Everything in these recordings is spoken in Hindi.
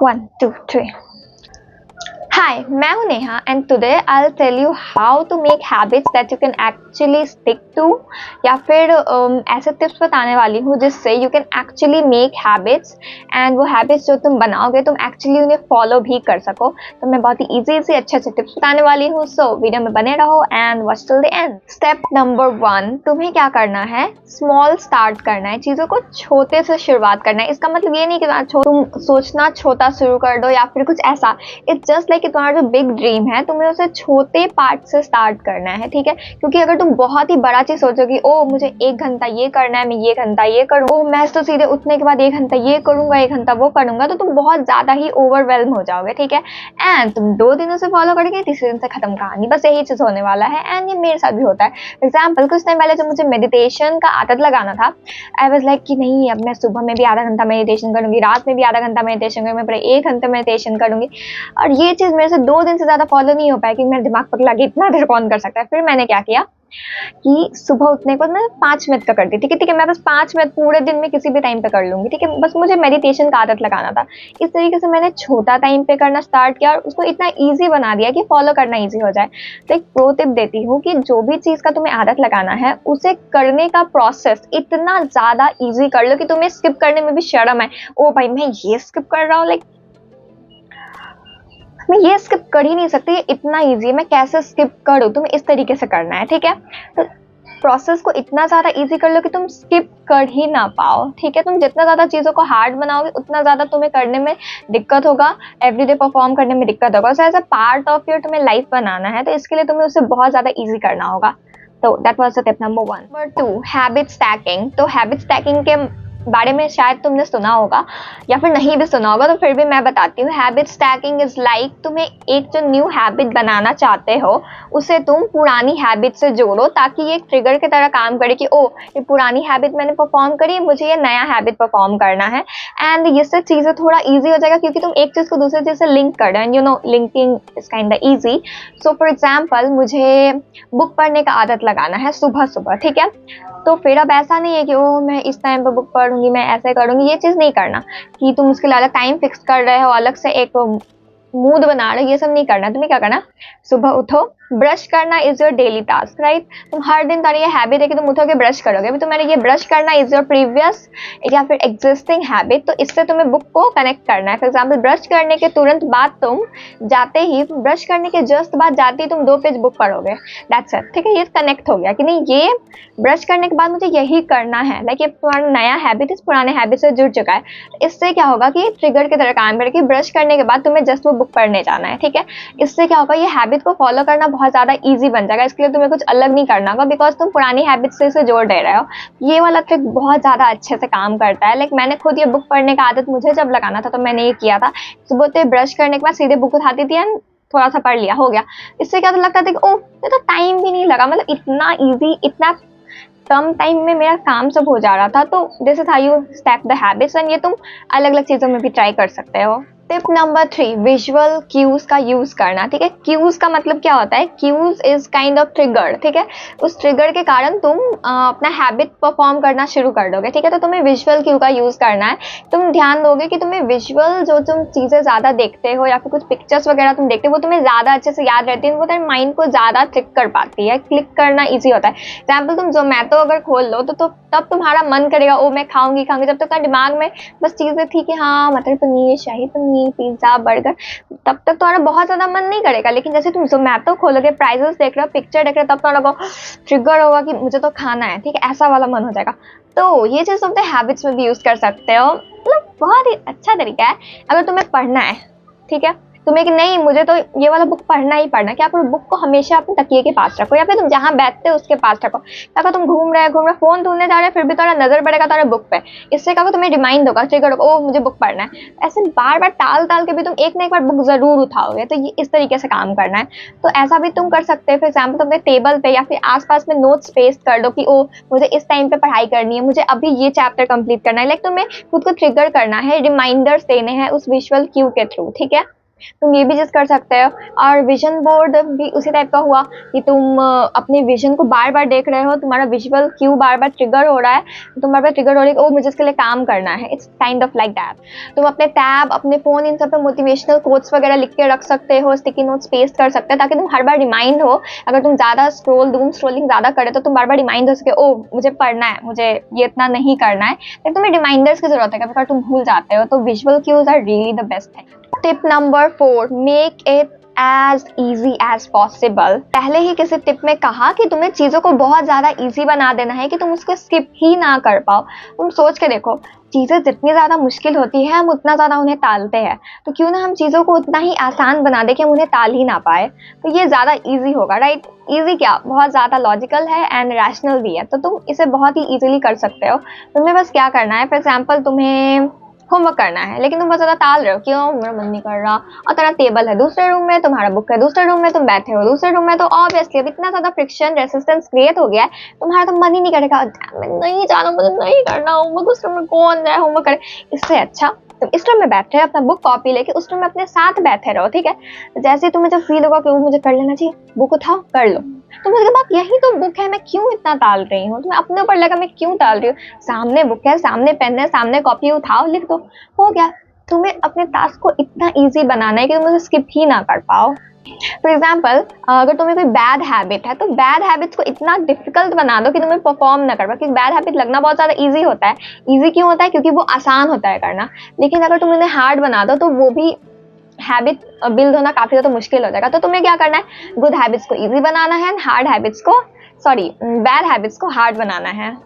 1, 2, 3. Hi, मैं हूँ Neha and today I'll tell you how to make habits that you can actually stick to या फिर ऐसे tips बताने वाली हूँ जिससे you can actually make habits and वो habits जो तुम बनाओगे तुम actually उन्हें follow भी कर सको। तो मैं बहुत ही easy अच्छे tips बताने वाली हूँ, so वीडियो में बने रहो and watch till the end। Step number 1, तुम्हें क्या करना है, small start करना है, चीज़ों को छोटे से शुरुआत करना है। इसका मतलब ये नहीं कि तुम सोचना छोटा शुरू कर दो या फिर कुछ ऐसा, इट्स जस्ट लाइक कि तुम्हारा जो बिग ड्रीम है तुम्हें उसे छोटे पार्ट से स्टार्ट करना है, ठीक है। क्योंकि अगर तुम बहुत ही बड़ा चीज सोचोगी, ओ मुझे 1 घंटा ये करना है, मैं ये घंटा ये करूँ, ओ मैं तो सीधे उठने के बाद 1 घंटा ये करूंगा, 1 घंटा वो करूंगा, तो तुम बहुत ज्यादा ही ओवरवेल्म हो जाओगे, ठीक है। एंड तुम 2 दिनों से फॉलो करोगे, तीसरे दिन से खत्म कहानी, बस यही चीज होने वाला है। एंड ये मेरे साथ भी होता है। फॉर एग्जाम्पल कुछ टाइम पहले जब मुझे मेडिटेशन का आदत लगाना था, आई वाज लाइक कि नहीं अब मैं सुबह में भी आधा घंटा मेडिटेशन करूंगी, रात में भी आधा घंटा मेडिटेशन करूंगी, मैं पूरे 1 घंटे मेडिटेशन करूंगी। और ये चीज मेरे से 2 दिन से ज्यादा फॉलो नहीं हो पाया कि मेरा दिमाग पगला कि इतना देर कौन कर सकता है। फिर मैंने क्या किया कि सुबह उठने के बाद मैं 5 मिनट का करती, ठीक है, मैं बस 5 मिनट पूरे दिन में किसी भी टाइम पे कर लूंगी, ठीक है। बस मुझे मेडिटेशन का आदत लगाना था। इस तरीके से मैंने छोटा टाइम पे करना स्टार्ट किया और उसको इतना ईजी बना दिया कि फॉलो करना ईजी हो जाए। तो एक प्रो टिप देती हूँ कि जो भी चीज का तुम्हें आदत लगाना है उसे करने का प्रोसेस इतना ज्यादा ईजी कर लो कि तुम्हें स्किप करने में भी शर्म है। ओ भाई मैं ये स्किप कर रहा हूँ, लाइक मैं ये स्किप कर ही नहीं सकती, इतना इजी है, मैं कैसे स्किप करूँ, तुम्हें इस तरीके से करना है, ठीक है। तो प्रोसेस को इतना ज़्यादा इजी कर लो कि तुम स्किप कर ही ना पाओ, ठीक है। तुम जितना ज़्यादा चीज़ों को हार्ड बनाओगे उतना ज़्यादा तुम्हें करने में दिक्कत होगा, एवरीडे परफॉर्म करने में दिक्कत होगा। So as a part of your तुम्हें लाइफ बनाना है, तो इसके लिए तुम्हें उसे बहुत ज़्यादा ईजी करना होगा। तो that was the tip number 1। Number 2, habit stacking. तो हैबिट स्टैकिंग के बारे में शायद तुमने सुना होगा या फिर नहीं भी सुना होगा, तो फिर भी मैं बताती हूँ। हैबिट स्टैकिंग इज लाइक तुम्हें एक जो न्यू हैबिट बनाना चाहते हो उसे तुम पुरानी हैबिट से जोड़ो ताकि ये एक ट्रिगर की तरह काम करे कि ओ ये पुरानी हैबिट मैंने परफॉर्म करी, मुझे ये नया हैबिट परफॉर्म करना है। एंड इससे चीज़ें थोड़ा ईजी हो जाएगा क्योंकि तुम एक चीज़ को दूसरे चीज़ से लिंक कर रहे हो, you know linking is kind easy. So for example मुझे बुक पढ़ने का आदत लगाना है सुबह सुबह, ठीक है। तो फिर अब ऐसा नहीं है कि ओ मैं इस टाइम पर बुक पढ़ूंगी, मैं ऐसे करूंगी, ये चीज़ नहीं करना कि तुम उसके लिए अलग टाइम फिक्स कर रहे हो, अलग से एक मूड बना रहे हो, ये सब नहीं करना। तुम्हें क्या करना, सुबह उठो, ब्रश करना is your daily task, right. तुम हर दिन तुम्हारी ये हैबिट है कि तुम उठोगे ब्रश करोगे, अभी तुम्हारे ये ब्रश करना इज योर प्रीवियस या फिर एग्जिस्टिंग हैबिट, तो इससे तुम्हें बुक को कनेक्ट करना है। फॉर एग्जाम्पल ब्रश करने के तुरंत बाद तुम जाते ही, ब्रश करने के जस्ट बाद जाते ही तुम 2 पेज बुक पढ़ोगे, दैट्स इट, ठीक है। ये कनेक्ट हो गया कि नहीं ये ब्रश करने के बाद मुझे यही करना है, लाइक ये तुम्हारा नया हैबिट इस पुराने हैबिट से जुड़ चुका है। इससे क्या होगा कि ट्रिगर की तरह काम करेगी, ब्रश करने के बाद तुम्हें जस्ट वो बुक पढ़ने जाना है, ठीक है। इससे क्या होगा, ये हैबिट को फॉलो करना बहुत ज़्यादा ईजी बन जाएगा। इसके लिए तुम्हें कुछ अलग नहीं करना होगा बिकॉज तुम पुरानी हैबिट से इसे जोड़ दे रहे हो। ये वाला ट्रिक बहुत ज़्यादा अच्छे से काम करता है। लाइक मैंने खुद ये बुक पढ़ने का आदत मुझे जब लगाना था तो मैंने ये किया था, सुबह तो ब्रश करने के बाद सीधे बुक उठाती थी एंड थोड़ा सा पढ़ लिया, हो गया। इससे क्या लगता था कि ओह ये तो टाइम भी नहीं लगा, मतलब इतना ईजी, इतना कम टाइम में मेरा काम सब हो जा रहा था। तो this is how you stack the habits and ये तुम अलग अलग चीज़ों में भी ट्राई कर सकते हो। टिप नंबर 3, विजुअल क्यूज का यूज करना, ठीक है। क्यूज का मतलब क्या होता है, cues is kind of trigger, ठीक है। उस ट्रिगर के कारण तुम अपना हैबिट परफॉर्म करना शुरू कर दोगे, ठीक है। तो तुम्हें विजुअल क्यू का यूज करना है। तुम ध्यान दोगे कि तुम्हें विजुअल जो तुम चीजें ज्यादा देखते हो या फिर कुछ पिक्चर्स वगैरह तुम देखते हो वो तुम्हें ज्यादा अच्छे से याद रहती है, वो तुम्हारे माइंड को ज्यादा ट्रिक कर पाती है, क्लिक करना ईजी होता है। एग्जाम्पल तुम जोमेटो अगर खोल लो तो तब तुम्हारा मन करेगा ओ मैं खाऊंगी, जब तक दिमाग में बस चीजें थी कि हाँ मटर पनीर, शाही पनीर, पिज्जा, बर्गर, तब तक तुम्हारा बहुत ज्यादा मन नहीं करेगा। लेकिन जैसे तुम जोमेटो खोलोगे, प्राइजेस देख रहे हो, पिक्चर देख रहे हो, तब तुम्हारा ट्रिगर होगा कि मुझे तो खाना है, ठीक है, ऐसा वाला मन हो जाएगा। तो ये चीज तुम हैबिट्स में भी यूज कर सकते हो, मतलब बहुत ही अच्छा तरीका है। अगर तुम्हें पढ़ना है, ठीक है, तुम्हें कि नहीं मुझे तो ये वाला बुक पढ़ना ही पढ़ना, क्या करो बुक को हमेशा अपने तकिए के पास रखो या फिर तुम जहाँ बैठते हो उसके पास रखो। क्या तुम घूम रहे फोन ढूंढने जा रहे हैं फिर भी तुम्हारा नजर पड़ेगा तुम्हारे बुक पे, इससे क्या तुम्हें रिमाइंड होगा, ट्रिगर होगा, ओ मुझे बुक पढ़ना है। ऐसे बार बार टाल के भी तुम एक ना एक बार बुक जरूर उठाओगे, तो ये इस तरीके से काम करना है। तो ऐसा भी तुम कर सकते हो, फॉर एग्जाम्पल तुम अपने टेबल पे या फिर आसपास में नोट्स पेस्ट कर दो कि ओ मुझे इस टाइम पे पढ़ाई करनी है, मुझे अभी ये चैप्टर कंप्लीट करना है। लाइक तुम्हें खुद को ट्रिगर करना है, रिमाइंडर्स देने हैं उस विजुअल क्यू के थ्रू, ठीक है। तुम ये भी चीज कर सकते हो। और विजन बोर्ड भी उसी टाइप का हुआ कि तुम अपने विजन को बार बार देख रहे हो, तुम्हारा विजुअल क्यू बार बार ट्रिगर हो रहा है, तुम बार बार ट्रिगर हो रही है, ओ मुझे इसके लिए काम करना है। It's kind of like that. तुम अपने टैब, अपने फोन, इन सब पे मोटिवेशनल कोट्स वगैरह लिख के रख सकते हो, स्टिकी नोट्स पेस्ट कर सकते हो, ताकि तुम हर बार रिमाइंड हो। अगर तुम ज्यादा डूम स्क्रोलिंग ज्यादा करे तो तुम बार बार रिमाइंड हो सके, ओ मुझे पढ़ना है, मुझे ये इतना नहीं करना है। तो तुम्हें रिमाइंडर्स की जरूरत है, कभी कभी तुम भूल जाते हो। तो visual cues are really the best thing. Tip number 4, make it as easy as possible। पहले ही किसी टिप में कहा कि तुम्हें चीजों को बहुत ज्यादा इजी बना देना है कि तुम उसको स्किप ही ना कर पाओ। तुम सोच के देखो, चीजें जितनी ज्यादा मुश्किल होती है हम उतना ज्यादा उन्हें टालते हैं, तो क्यों ना हम चीजों को उतना ही आसान बना दे कि हम उन्हें टाल ही ना पाए। तो ये ज्यादा इजी होगा, राइट। इजी क्या, बहुत ज्यादा लॉजिकल है एंड रैशनल भी है, तो तुम इसे बहुत ही इजीली कर सकते हो। तुम्हें बस क्या करना है, फॉर एग्जाम्पल तुम्हें होमवर्क करना है लेकिन तुम बहुत ज्यादा टाल रहे हो, क्यों, मेरा मन नहीं कर रहा, और तुम्हारा टेबल है दूसरे रूम में, तुम्हारा बुक है दूसरे रूम में, तुम बैठे हो दूसरे रूम में, तो ऑब्वियसली अब इतना ज्यादा फ्रिक्शन रेसिस्टेंस क्रिएट हो गया है, तुम्हारा तो मन ही नहीं करेगा, नहीं जाना, मुझे नहीं करना होमवर्क, उस रूम में कौन जाए होमवर्क करे। इससे अच्छा तुम इस रूम में बैठे अपना बुक कॉपी लेके उस रूम में अपने साथ बैठे रहो, ठीक है। जैसे तुम्हें जब फील होगा कि वो मुझे कर लेना चाहिए, बुक उठाओ कर लो, तो मुझे बात यही तो बुक है, मैं क्यों इतना टाल रही हूँ, तुम्हें अपने ऊपर लगा मैं क्यों टाल रही हूँ। सामने बुक है, सामने पेन है, सामने कॉपी, उठाओ लिख दो, हो गया। तुम्हें अपने टास्क को इतना इजी बनाना है कि तुम उसे स्किप ही ना कर पाओ। फॉर एग्जाम्पल, अगर तुम्हें कोई बैड हैबिट है तो बैड हैबिट्स को इतना डिफिकल्ट बना दो कि तुम्हें परफॉर्म ना कर पाओ, क्योंकि बैड हैबिट लगना बहुत ज्यादा इजी होता है। इजी क्यों होता है, क्योंकि वो आसान होता है करना, लेकिन अगर तुम उन्हें हार्ड बना दो तो वो भी हैबिट बिल्ड होना काफी ज्यादा मुश्किल हो जाएगा। तो तुम्हें क्या करना है, गुड हैबिट्स को इजी बनाना है, हार्ड हैबिट्स को, सॉरी, बैड हैबिट्स को हार्ड बनाना है।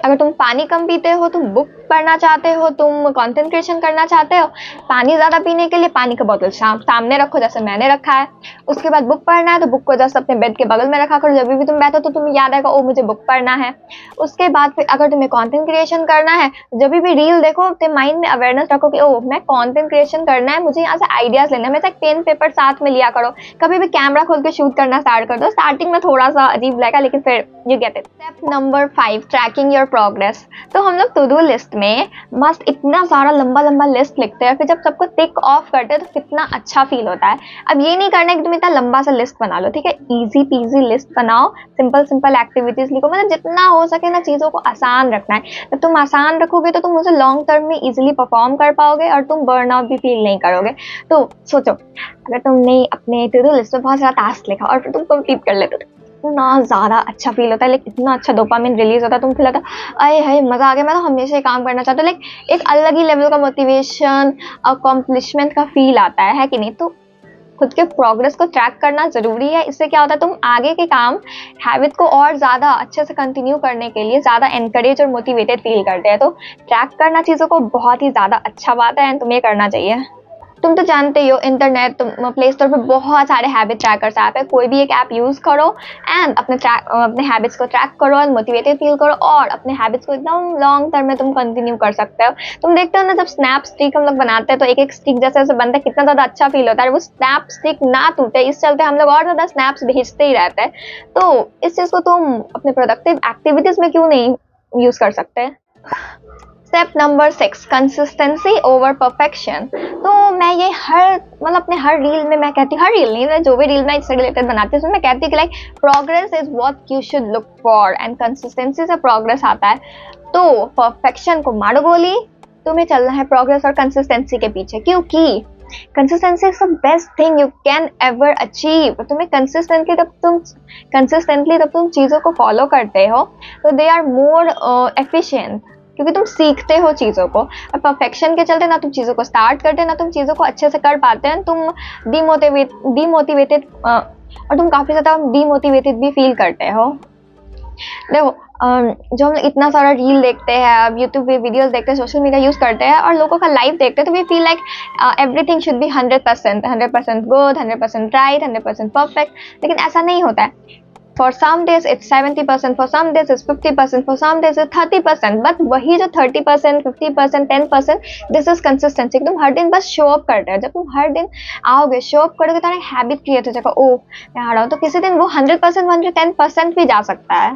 अगर तुम पानी कम पीते हो, तुम बुक पढ़ना चाहते हो, तुम कंसंट्रेशन करना चाहते हो, पानी ज्यादा पीने के लिए पानी का बोतल सामने रखो जैसे मैंने रखा है। उसके बाद बुक पढ़ना है तो बुक को जस्ट अपने बेड के बगल में रखा करो, जब भी तुम बैठो तो तुम्हें याद आएगा ओ मुझे बुक पढ़ना है। उसके बाद फिर अगर तुम्हें कंटेंट क्रिएशन करना है, जब भी रील देखो अपने माइंड में अवेयरनेस रखो कि ओ मैं कंटेंट क्रिएशन करना है, मुझे यहाँ से आइडियाज लेना है, मैं पेन पेपर साथ में लिया करो, कभी भी कैमरा खोल के शूट करना स्टार्ट कर दो। स्टार्टिंग में थोड़ा सा अजीब लगेगा लेकिन फिर you get it. Step number 5, trekking your progress. तो हम लोग टू डू लिस्ट में मस्त इतना सारा लंबा लंबा लिस्ट लिखते हैं, फिर जब सबको टिक ऑफ करते हैं तो कितना अच्छा फील होता है। अब ये नहीं करना है कि तुम इतना लंबा सा लिस्ट बना लो, ठीक है, इजी पीजी लिस्ट बनाओ, सिंपल सिंपल एक्टिविटीज लिखो, मतलब जितना हो सके ना चीजों को आसान रखना है। जब तुम आसान रखोगे तो तुम उसे लॉन्ग टर्म में इजीली परफॉर्म कर पाओगे और तुम बर्नआउट भी फील नहीं करोगे। तो सोचो, अगर तुमने अपने टू डू लिस्ट में बहुत सारा टास्क लिखा और फिर तुम कंप्लीट कर लेते हो, इतना ज़्यादा अच्छा फील होता है, लाइक इतना अच्छा डोपामिन रिलीज होता है, तुम फील होता है अरे है मज़ा आ गया, मैं तो हमेशा ही काम करना चाहता हूँ, लाइक एक अलग ही लेवल का मोटिवेशन, अकॉम्प्लिशमेंट का फील आता है कि नहीं। तो खुद के प्रोग्रेस को ट्रैक करना ज़रूरी है। इससे क्या होता है, तुम आगे के काम हैबिट को और ज़्यादा अच्छे से कंटिन्यू करने के लिए ज़्यादा एनकरेज और मोटिवेटेड फील करते हैं। तो ट्रैक करना चीज़ों को बहुत ही ज़्यादा अच्छा बात है एंड तुम्हें करना चाहिए। तुम तो जानते ही हो, इंटरनेट, तुम प्ले स्टोर पे बहुत सारे हैबिट ट्रैकर्स ऐप है, कोई भी एक ऐप यूज करो एंड अपने हैबिट्स को ट्रैक करो और मोटिवेटेड फील करो और अपने हैबिट्स को एकदम लॉन्ग टर्म में तुम कंटिन्यू कर सकते हो। तुम देखते हो ना, जब स्नैप स्टिक हम लोग बनाते हैं तो एक एक स्टिक जैसे जैसे बनता है कितना ज्यादा अच्छा फील होता है, वो स्नैप स्टिक ना टूटे इस चलते हम लोग और ज्यादा स्नैप्स भेजते ही रहते हैं। तो इस चीज को तुम अपने प्रोडक्टिव एक्टिविटीज में क्यों नहीं यूज कर सकते। Step number 6, consistency over perfection. तो मैं ये अपने हर रील में मैं कहती हूँ, हर रील नहीं, मैं जो भी रील में इससे रिलेटेड बनाती हूँ उसमें मैं कहती हूँ कि like progress is what you should look for and consistency से प्रोग्रेस आता है। तो परफेक्शन को मारो गोली, तुम्हें चलना है प्रोग्रेस और कंसिस्टेंसी के पीछे, क्योंकि consistency is the best thing you can ever achieve. तुम्हें कंसिस्टेंटली जब तुम चीज़ों को फॉलो करते हो तो दे आर मोर एफिशिएंट, क्योंकि तुम सीखते हो चीज़ों को। और परफेक्शन के चलते ना तुम चीज़ों को स्टार्ट करते, ना तुम चीज़ों को अच्छे से कर पाते हैं, तुम डीमोटिवेटेड और तुम काफ़ी ज़्यादा डीमोटिवेटेड भी फील करते हो। देखो, जो हम इतना सारा रील देखते हैं, अब यूट्यूब पे वीडियोस देखते हैं, सोशल मीडिया यूज़ करते हैं और लोगों का लाइफ देखते हैं, तो we feel like everything should be 100% good, 100% right, 100% perfect, लेकिन ऐसा नहीं होता है। For some days it's 70%, for some days it's 50%, for some days it's 30%, but वही जो 30%, 50%, 10%, this is consistency। तुम हर दिन बस शो अप करते हो, जब तुम हर दिन आओगे शो अप करोगे तो हैबिट क्रिएट हो जाएगा, ओह मैं आ रहा हूँ, तो किसी दिन वो 100%, 110% भी जा सकता है।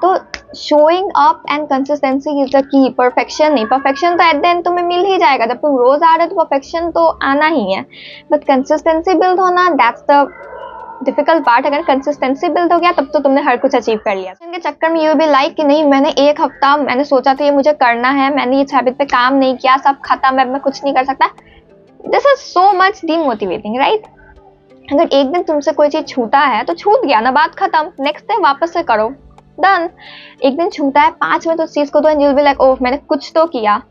तो showing up and consistency is the key, perfection नहीं। परफेक्शन तो एट द एंड तुम्हें मिल ही जाएगा, जब तुम रोज आ रहे हो तो परफेक्शन तो आना ही है, बट कंसिस्टेंसी बिल्ड होना, दैट्स द डिफिकल्ट पार्ट। अगर कंसिस्टेंसी बिल्ड हो गया तब तो तुमने हर कुछ अचीव कर लिया। इनके चक्कर में यू भी लाइक कि नहीं, मैंने एक हफ्ता मैंने सोचा था ये मुझे करना है, मैंने इस हैबिट पे काम नहीं किया, सब खत्म, अब मैं कुछ नहीं कर सकता। This is so much demotivating, right? अगर एक दिन तुमसे कोई चीज छूटा है तो छूट गया ना, बात खत्म, नेक्स्ट डे वापस से करो, डन। एक दिन छूटा है, 5 मिनट उस चीज को दो and you will be like oh मैंने कुछ तो किया,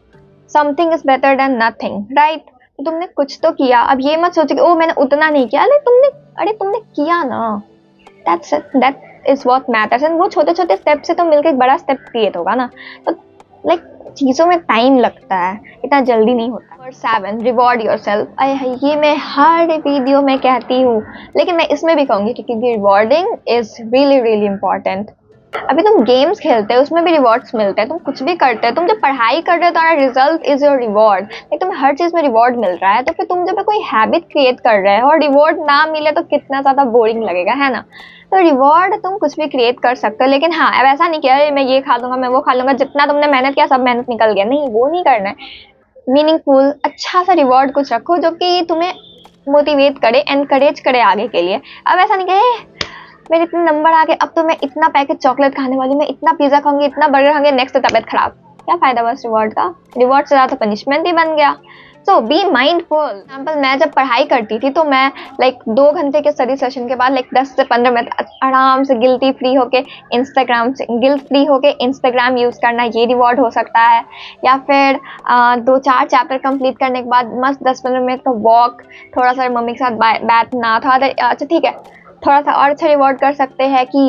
something is better than nothing, right? तो तुमने कुछ तो किया। अब ये मत सोचो कि ओह मैंने उतना नहीं किया, अरे तुमने किया ना, that's it, that is what matters. And वो छोटे छोटे स्टेप से तो मिलकर एक बड़ा स्टेप क्रिएट होगा ना। तो लाइक चीज़ों में टाइम लगता है, इतना जल्दी नहीं होता। Number 7, reward yourself. ये मैं हर वीडियो में कहती हूँ, लेकिन मैं इसमें भी कहूँगी क्योंकि rewarding is really really important. अभी तुम गेम्स खेलते हो, उसमें भी रिवॉर्ड्स मिलते हैं, तुम कुछ भी करते हो, तुम जब पढ़ाई कर रहे हो तुम्हारा result is your reward, like तुम्हें हर चीज में रिवॉर्ड मिल रहा है। तो फिर तुम जब कोई हैबिट क्रिएट कर रहे हो और रिवॉर्ड ना मिले तो कितना ज्यादा बोरिंग लगेगा, है ना? तो रिवॉर्ड तुम कुछ भी क्रिएट कर सकते हो, लेकिन हाँ अब ऐसा नहीं किया मैं ये खा लूंगा, मैं वो खा लूंगा, जितना तुमने मेहनत किया सब मेहनत निकल गया, नहीं, वो नहीं करना है। मीनिंगफुल अच्छा सा रिवॉर्ड कुछ रखो जो कि तुम्हें मोटिवेट करे, एनकरेज करे आगे के लिए। अब ऐसा नहीं कहे मेरे इतने नंबर आ गए, अब तो मैं इतना पैकेट चॉकलेट खाने वाली, मैं इतना पिज्जा खाऊंगी, इतना बर्गर खाऊंगी, नेक्स्ट तबियत खराब, क्या फायदा बस रिवॉर्ड का? रिवॉर्ड से ज्यादा पनिशमेंट ही बन गया। सो बी माइंडफुल। एग्जाम्पल, मैं जब पढ़ाई करती थी तो मैं लाइक 2 घंटे के स्टडी सेशन के बाद लाइक 10 से 15 मिनट आराम से गिल्टी फ्री होके इंस्टाग्राम यूज करना, ये रिवॉर्ड हो सकता है। या फिर 2-4 चैप्टर कंप्लीट करने के बाद मस्त 10-15 मिनट का वॉक, थोड़ा सा मम्मी के साथ बैठना, थोड़ा देर, अच्छा ठीक है, थोड़ा सा और अच्छा रिवॉर्ड कर सकते हैं कि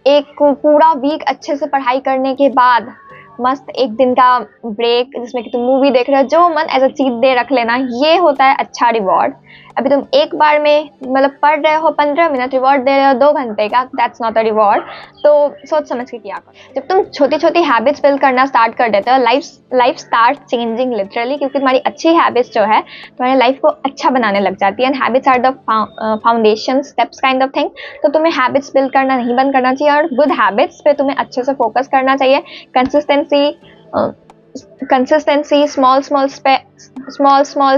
एक पूरा वीक अच्छे से पढ़ाई करने के बाद मस्त एक दिन का ब्रेक जिसमें कि तुम मूवी देख रहे हो, जो मन एज अ चीट डे रख लेना, ये होता है अच्छा रिवॉर्ड। अभी तुम एक बार में मतलब पढ़ रहे हो 15 मिनट, रिवॉर्ड दे रहे हो 2 घंटे का, दैट्स नॉट अ रिवॉर्ड। तो सोच समझ के किया करो। जब तुम छोटी छोटी हैबिट्स बिल्ड करना स्टार्ट कर देते हो, लाइफ स्टार्ट चेंजिंग लिटरली, क्योंकि तुम्हारी अच्छी हैबिट्स जो है तुम्हारी लाइफ को अच्छा बनाने लग जाती है। And habits are the foundation steps kind of thing. तो तुम्हें हैबिट्स बिल्ड करना नहीं बंद करना चाहिए, और गुड हैबिट्स पे तुम्हें अच्छे से फोकस करना चाहिए। Consistency, small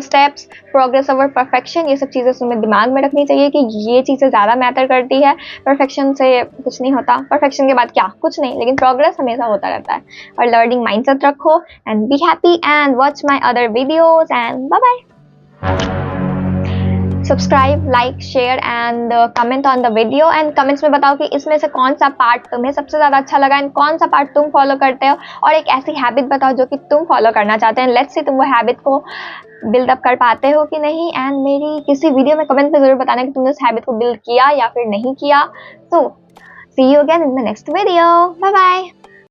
steps, progress over perfection, ये सब चीज़ें तुम्हें दिमाग में रखनी चाहिए कि ये चीज़ें ज़्यादा मैटर करती है। परफेक्शन से कुछ नहीं होता, परफेक्शन के बाद क्या, कुछ नहीं, लेकिन प्रोग्रेस हमेशा होता रहता है। और लर्निंग माइंडसेट रखो and be happy and watch my other videos and bye bye. Subscribe, like, share and comment on the video. And comments में बताओ कि इसमें से कौन सा पार्ट तुम्हें सबसे ज़्यादा अच्छा लगा एंड कौन सा पार्ट तुम फॉलो करते हो, और एक ऐसी हैबिट बताओ जो कि तुम फॉलो करना चाहते हैं। लेट्स सी तुम वो हैबिट को बिल्डअप कर पाते हो कि नहीं। एंड मेरी किसी वीडियो में कमेंट में ज़रूर बताना कि तुमने उस हैबिट को बिल्ड किया या फिर नहीं किया। So see you again in the next video, bye bye.